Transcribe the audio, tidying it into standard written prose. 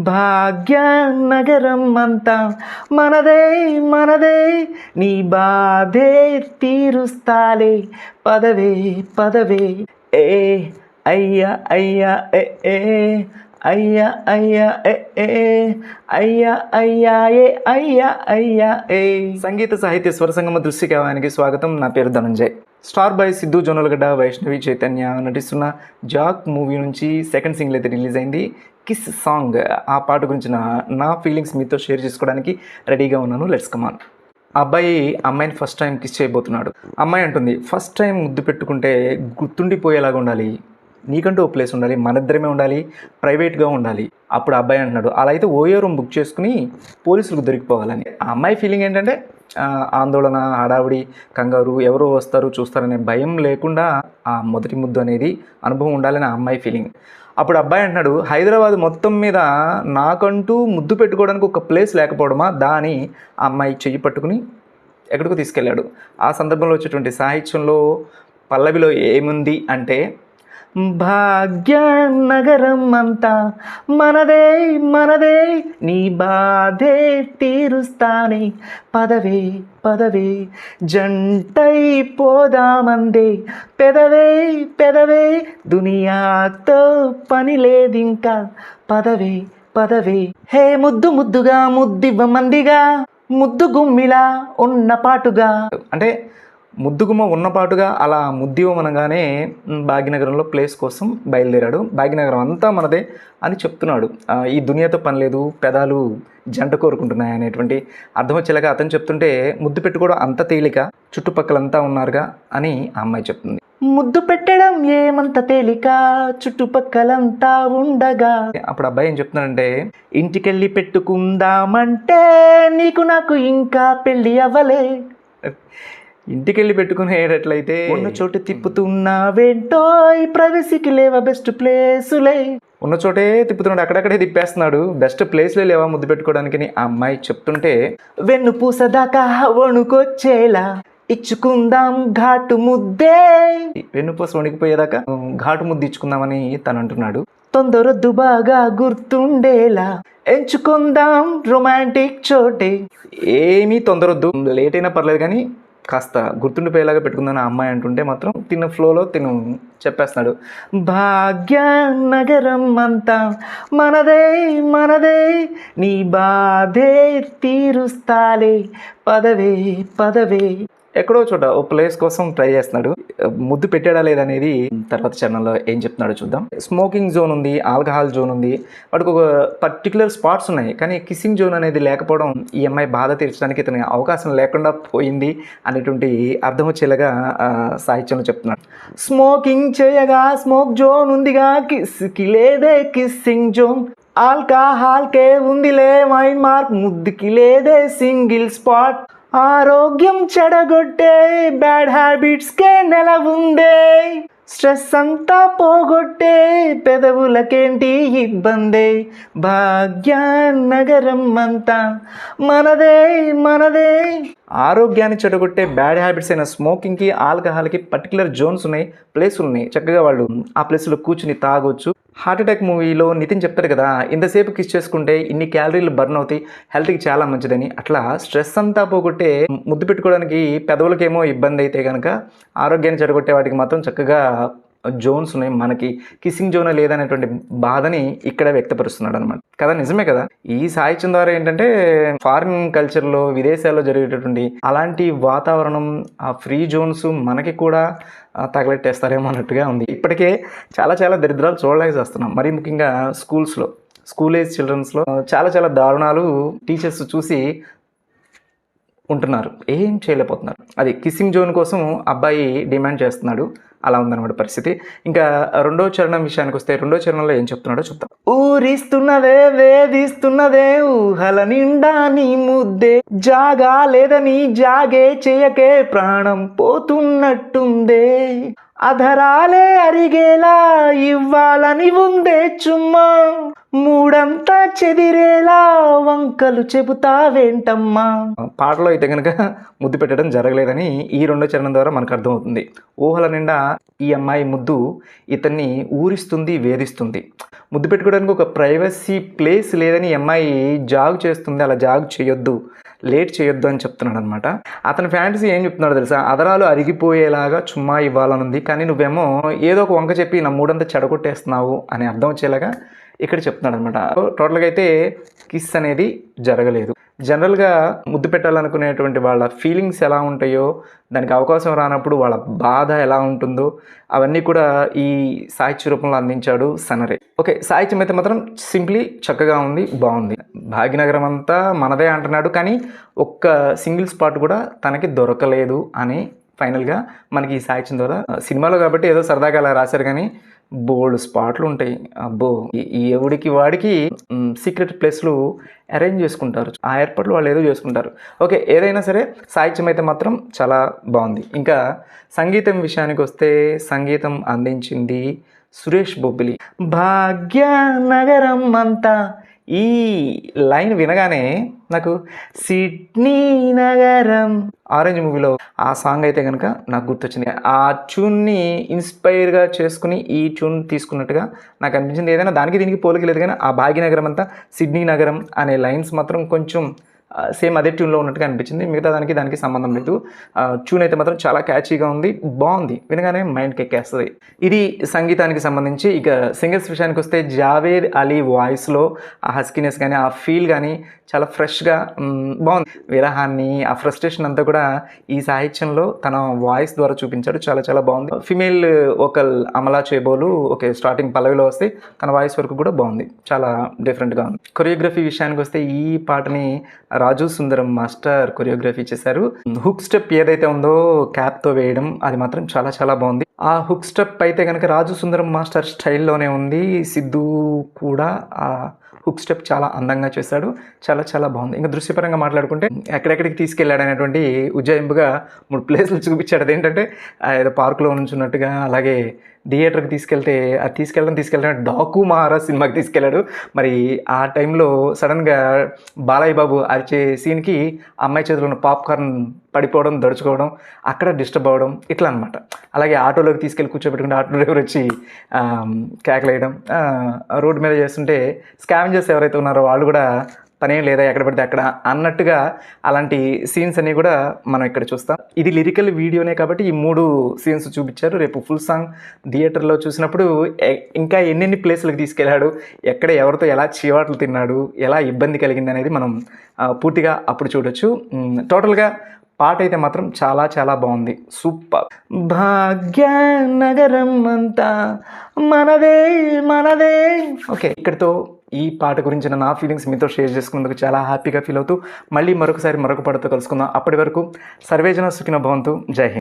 భాగ్యనగరం అంతా మనదే మనదే, నీ బాధే తీరుస్తాలే, పదవే పదవే. ఏ అయ్యా అయ్యా ఏ ఏ, అయ్యా అయ్యా ఏ ఏ, అయ్యా అయ్యా ఏ అయ్యా అయ్యా ఏ. సంగీత సాహిత్య స్వర సంగమ దృశ్యకావానికి స్వాగతం. నా పేరు ధనంజయ్. స్టార్ బాయ్ సిద్ధు జొన్నలగడ్డ, వైష్ణవి చైతన్య నటిస్తున్న జాక్ మూవీ నుంచి సెకండ్ సింగిల్ అయితే రిలీజ్ అయింది, కిస్ సాంగ్. ఆ పాట గురించి నా ఫీలింగ్స్ మీతో షేర్ చేసుకోవడానికి రెడీగా ఉన్నాను. లెట్స్ కమాన్. అబ్బాయి అమ్మాయిని ఫస్ట్ టైం కిస్ చేయబోతున్నాడు. అమ్మాయి అంటుంది, ఫస్ట్ టైం ముద్దు పెట్టుకుంటే గుర్తుండిపోయేలాగా ఉండాలి, నీకంటూ ఓ ప్లేస్ ఉండాలి, మనిద్దరమే ఉండాలి, ప్రైవేట్గా ఉండాలి. అప్పుడు అబ్బాయి అంటున్నాడు, అలా అయితే ఓయో రూమ్ బుక్ చేసుకుని పోలీసులకు దొరికిపోవాలని. ఆ అమ్మాయి ఫీలింగ్ ఏంటంటే ఆందోళన, హడావిడి, కంగారు, ఎవరో వస్తారు చూస్తారనే భయం లేకుండా ఆ మొదటి ముద్దు అనేది అనుభవం ఉండాలని ఆ అమ్మాయి ఫీలింగ్. అప్పుడు అబ్బాయి అంటున్నాడు, హైదరాబాద్ మొత్తం మీద నాకంటూ ముద్దు పెట్టుకోవడానికి ఒక ప్లేస్ లేకపోవడమా, దాని ఆ అమ్మాయి చెయ్యి పట్టుకుని ఎక్కడికో తీసుకెళ్ళాడు. ఆ సందర్భంలో వచ్చేటువంటి సాహిత్యంలో పల్లవిలో ఏముంది అంటే, భాగ్యనగరం అంతా మనదే మనదే, నీ బాధే తీరుస్తానే, పదవే పదవే, జంటై పోదామందే, పెదవే పెదవే, దునియాతో పని లేదింకా, పదవే పదవే. హే ముద్దు ముద్దుగా ముద్దివ్వ మందిగా, ముద్దు గుమ్మిలా ఉన్న పాటుగా. అంటే ముద్దుగుమ్మ ఉన్నపాటుగా అలా ముద్దివ్వమనగానే భాగ్యనగరంలో ప్లేస్ కోసం బయలుదేరాడు. భాగ్యనగరం అంతా మనదే అని చెప్తున్నాడు. ఈ దునియాతో పని లేదు, పెదాలు జంట కోరుకుంటున్నాయి అనేటువంటి అర్థం వచ్చేలాగా అతను చెప్తుంటే, ముద్దు పెట్టుకోవడం అంత తేలిక, చుట్టుపక్కలంతా ఉన్నారుగా అని ఆ అమ్మాయి చెప్తుంది. ముద్దు పెట్టడం ఏమంత తేలిక, చుట్టుపక్కలంతా ఉండగా. అప్పుడు అబ్బాయి ఏం చెప్తున్నాడంటే, ఇంటికెళ్ళి పెట్టుకుందామంటే నీకు నాకు ఇంకా పెళ్ళి అవ్వలే. ఇంటికెళ్ళి పెట్టుకునేటట్లయితే ఉన్న చోటు తిప్పుతున్నావేంటో, ప్రైవసీకి లేవా బెస్ట్ ప్లేసులే. ఉన్న చోటే తిప్పుతున్నాడు, అక్కడక్కడే తిప్పేస్తున్నాడు, బెస్ట్ ప్లేస్లే లేవా ముద్దు పెట్టుకోవడానికి ఆ అమ్మాయి చెప్తుంటే, వెన్ను పూసదాకా వణుకొచ్చేలా ఇచ్చుకుందాం ఘాటు ముద్దే. వెన్నుపూస వణికిపోయేదాకా ఘాటు ముద్దు ఇచ్చుకుందామని తను అంటున్నాడు. తొందరొద్దు బాగా గుర్తుండేలా ఎంచుకుందాం రొమాంటిక్ చోటే. ఏమీ తొందరొద్దు, లేట్ అయినా పర్లేదు కానీ కాస్త గుర్తుండిపోయేలాగా పెట్టుకుందని ఆ అమ్మాయి అంటుంటే మాత్రం తిన్న ఫ్లోలో తిను చెప్పేస్తున్నాడు, భాగ్యనగరం అంతా మనదే మనదే, నీ బాధే తీరుస్తాలే, పదవే పదవే. ఎక్కడో చోట ఓ ప్లేస్ కోసం ట్రై చేస్తున్నాడు. ముద్దు పెట్టాడా లేదనేది తర్వాత ఛానల్లో ఏం చెప్తున్నాడో చూద్దాం. స్మోకింగ్ జోన్ ఉంది, ఆల్కహాల్ జోన్ ఉంది, వాటికి ఒక పర్టికులర్ స్పాట్స్ ఉన్నాయి, కానీ కిస్సింగ్ జోన్ అనేది లేకపోవడం ఈ అమ్మాయి బాధ తీర్చడానికి ఇతనికి అవకాశం లేకుండా పోయింది అనేటువంటి అర్థం వచ్చేలాగా సాహిత్యంలో చెప్తున్నాడు. స్మోకింగ్ చేయగా స్మోక్ జోన్ ఉందిగా, కిస్కి లేదే కిస్సింగ్ జోన్, ఆల్కహాల్కే ఉందిలే మైండ్ మార్క్, ముద్దుకి లేదే సింగిల్ స్పాట్, ఆరోగ్యం చెడగొట్టే బ్యాడ్ హ్యాబిట్స్కే నెల ఉందే, స్ట్రెస్ అంతా పోగొట్టే పెదవులకేంటి ఇబ్బందే, భాగ్యనగరం అంతా మనదే మనదే. ఆరోగ్యాన్ని చెడగొట్టే బ్యాడ్ హ్యాబిట్స్ అయిన స్మోకింగ్కి, ఆల్కహాల్కి పర్టికులర్ జోన్స్ ఉన్నాయి, ప్లేసులు ఉన్నాయి, చక్కగా వాళ్ళు ఆ ప్లేస్లో కూర్చుని తాగొచ్చు. హార్ట్ అటాక్ మూవీలో నితిన్ చెప్తారు కదా, ఇంతసేపు కిస్ చేసుకుంటే ఇన్ని క్యాలరీలు బర్న్ అవుతాయి, హెల్త్కి చాలా మంచిదని. అట్లా స్ట్రెస్ అంతా పోగొట్టే ముద్దు పెట్టుకోవడానికి పెదవులకేమో ఇబ్బంది అయితే కనుక, ఆరోగ్యాన్ని చెడగొట్టే వాటికి మాత్రం చక్కగా జోన్స్ ఉన్నాయి. మనకి కిస్సింగ్ జోన్ లేదనేటువంటి బాధని ఇక్కడ వ్యక్తపరుస్తున్నాడు అనమాట. కదా, నిజమే కదా. ఈ సాహిత్యం ద్వారా ఏంటంటే ఫారిన్ కల్చర్లో, విదేశాల్లో జరిగేటటువంటి అలాంటి వాతావరణం, ఆ ఫ్రీ జోన్స్ మనకి కూడా తగలెట్టేస్తారేమో అన్నట్టుగా ఉంది. ఇప్పటికే చాలా చాలా దరిద్రాలు చూడలేక చేస్తున్నాం. మరీ ముఖ్యంగా స్కూల్ ఏజ్ చిల్డ్రన్స్లో చాలా దారుణాలు టీచర్స్ చూసి ఉంటున్నారు, ఏం చేయలేకపోతున్నారు. అది కిస్సింగ్ జోన్ కోసం అబ్బాయి డిమాండ్ చేస్తున్నాడు. అలా ఉందన్నమాట పరిస్థితి. ఇంకా రెండో చరణం విషయానికి వస్తే, రెండో చరణంలో ఏం చెప్తున్నాడో చూద్దాం. ఊరిస్తున్నదే వేధిస్తున్నదే ఊహల నిండా నీ ముద్దే, జాగా లేదని జాగే చేయకే ప్రాణం పోతున్నట్టుందే, అధరాలే అరిగేలా ఇవ్వాలని ఉందే చుమ్మా, మూడంతా చెదిరేలా వంకలు చెబుతావేంటమ్మా. పాటలో అయితే కనుక ముద్దు పెట్టడం జరగలేదని ఈ రెండో చరణం ద్వారా మనకు అర్థమవుతుంది. ఊహల నిండా ఈ అమ్మాయి ముద్దు ఇతన్ని ఊరిస్తుంది, వేధిస్తుంది. ముద్దు పెట్టుకోవడానికి ఒక ప్రైవసీ ప్లేస్ లేదని ఈ అమ్మాయి జాగ్ చేస్తుంది. అలా జాగ్ చేయొద్దు, లేట్ చేయొద్దు అని చెప్తున్నాడు అనమాట. అతని ఫ్యాంటసీ ఏం చెప్తున్నాడో తెలుసా, అదరాలు అరిగిపోయేలాగా చుమ్మా ఇవ్వాలనుంది, కానీ నువ్వేమో ఏదో ఒక వంక చెప్పి నా మూడంతా చెడగొట్టేస్తున్నావు అని అర్థం వచ్చేలాగా ఇక్కడ చెప్తున్నాడు అనమాట. టోటల్గా అయితే కిస్ అనేది జరగలేదు. జనరల్గా ముద్దు పెట్టాలనుకునేటువంటి వాళ్ళ ఫీలింగ్స్ ఎలా ఉంటాయో, దానికి అవకాశం రానప్పుడు వాళ్ళ బాధ ఎలా ఉంటుందో అవన్నీ కూడా ఈ సాహిత్య రూపంలో అందించాడు సనరే. ఓకే, సాహిత్యం అయితే మాత్రం సింప్లీ చక్కగా ఉంది, బాగుంది. భాగ్యనగరం అంతా మనదే అంటున్నాడు, కానీ ఒక్క సింగిల్ స్పాట్ కూడా తనకి దొరకలేదు అని ఫైనల్గా మనకి ఈ సాహిత్యం ద్వారా సినిమాలో కాబట్టి ఏదో సరదాగా అలా రాశారు, కానీ బోల్డ్ స్పాట్లు ఉంటాయి. అబ్బో, ఈ ఎవడికి వాడికి సీక్రెట్ ప్లేస్లు అరేంజ్ చేసుకుంటారు. ఆ ఏర్పాట్లు వాళ్ళు ఏదో చేసుకుంటారు. ఓకే, ఏదైనా సరే సాహిత్యం అయితే మాత్రం చాలా బాగుంది. ఇంకా సంగీతం విషయానికి వస్తే సంగీతం అందించింది సురేష్ బొబ్బిలి. భాగ్యనగరం అంతా, ఈ లైన్ వినగానే నాకు సిడ్నీ నగరం ఆరెంజ్ మూవీలో ఆ సాంగ్ అయితే కనుక నాకు గుర్తొచ్చింది. ఆ ట్యూన్ని ఇన్స్పైర్గా చేసుకుని ఈ ట్యూన్ తీసుకున్నట్టుగా నాకు అనిపించింది. ఏదైనా దానికి దీనికి పోలిక లేదు, కానీ ఆ భాగ్యనగరం అంతా సిడ్నీ నగరం అనే లైన్స్ మాత్రం కొంచెం సేమ్ అదే ట్యూన్లో ఉన్నట్టుగా అనిపించింది. మిగతా దానికి సంబంధం లేదు. ట్యూన్ అయితే మాత్రం చాలా క్యాచీగా ఉంది, బాగుంది, వినగానే మైండ్కి ఎక్కేస్తుంది. ఇది సంగీతానికి సంబంధించి. ఇక సింగర్స్ విషయానికి వస్తే జావేద్ అలీ వాయిస్లో ఆ హస్కీనెస్ కానీ ఆ ఫీల్ కానీ చాలా ఫ్రెష్గా బాగుంది. విరహాన్ని, ఆ ఫ్రస్ట్రేషన్ అంతా కూడా ఈ సాహిత్యంలో తన వాయిస్ ద్వారా చూపించాడు. చాలా చాలా బాగుంది. Female vocal Amala Chebolu okay starting పల్లవిలో వస్తే తన వాయిస్ వరకు కూడా బాగుంది, చాలా డిఫరెంట్గా ఉంది. కొరియోగ్రఫీ విషయానికి వస్తే ఈ పాటని రాజు సుందరం మాస్టర్ కొరియోగ్రఫీ చేశారు. హుక్ స్టెప్ ఏదైతే ఉందో క్యాప్తో వేయడం, అది మాత్రం చాలా చాలా బాగుంది. ఆ హుక్ స్టెప్ అయితే కనుక రాజు సుందరం మాస్టర్ స్టైల్లోనే ఉంది. సిద్ధు కూడా ఆ హుక్ స్టెప్ చాలా అందంగా చేశాడు, చాలా చాలా బాగుంది. ఇంకా దృశ్యపరంగా మాట్లాడుకుంటే ఎక్కడెక్కడికి తీసుకెళ్ళాడు అనేటువంటి ఉజ్జాయింపుగా 3 ప్లేసులు చూపించాడు. అదేంటంటే ఏదో పార్కులో ఉంచున్నట్టుగా, అలాగే థియేటర్కి తీసుకెళ్ళడం డాకు మహారాజ్ సినిమాకి తీసుకెళ్ళాడు. మరి ఆ టైంలో సడన్గా బాలయ్య బాబు అరిచే సీన్కి అమ్మాయి చేతిలో ఉన్న పాప్కార్న్ పడిపోవడం, దడుచుకోవడం, అక్కడ డిస్టర్బ్ అవ్వడం, ఇట్లా అనమాట. అలాగే ఆటోలోకి తీసుకెళ్ళి కూర్చోబెట్టుకుంటే ఆటో డ్రైవర్ వచ్చి కేకలేయడం, రోడ్డు మీద చేస్తుంటే స్కావెంజర్స్ ఎవరైతే ఉన్నారో వాళ్ళు కూడా పనేం లేదా ఎక్కడ పడితే అక్కడ అన్నట్టుగా అలాంటి సీన్స్ అన్నీ కూడా మనం ఇక్కడ చూస్తాం. ఇది లిరికల్ వీడియోనే కాబట్టి ఈ 3 సీన్స్ చూపించారు. రేపు ఫుల్ సాంగ్ థియేటర్లో చూసినప్పుడు ఇంకా ఎన్నెన్ని ప్లేసులకు తీసుకెళ్ళాడు, ఎక్కడ ఎవరితో ఎలా చీవాట్లు తిన్నాడు, ఎలా ఇబ్బంది కలిగింది అనేది మనం పూర్తిగా అప్పుడు చూడొచ్చు. టోటల్గా పాట అయితే మాత్రం చాలా చాలా బాగుంది, సూపర్. భాగ్యనగరం అంతా మనదే మనదే. ఓకే, ఇక్కడితో ఈ పాట గురించిన నా ఫీలింగ్స్ మీతో షేర్ చేసుకున్నందుకు చాలా హ్యాపీగా ఫీల్ అవుతూ మళ్ళీ మరొక పాటతో కలుసుకుందాం. అప్పటి వరకు సర్వేజన సుఖినో భవంతు. జై హింద్.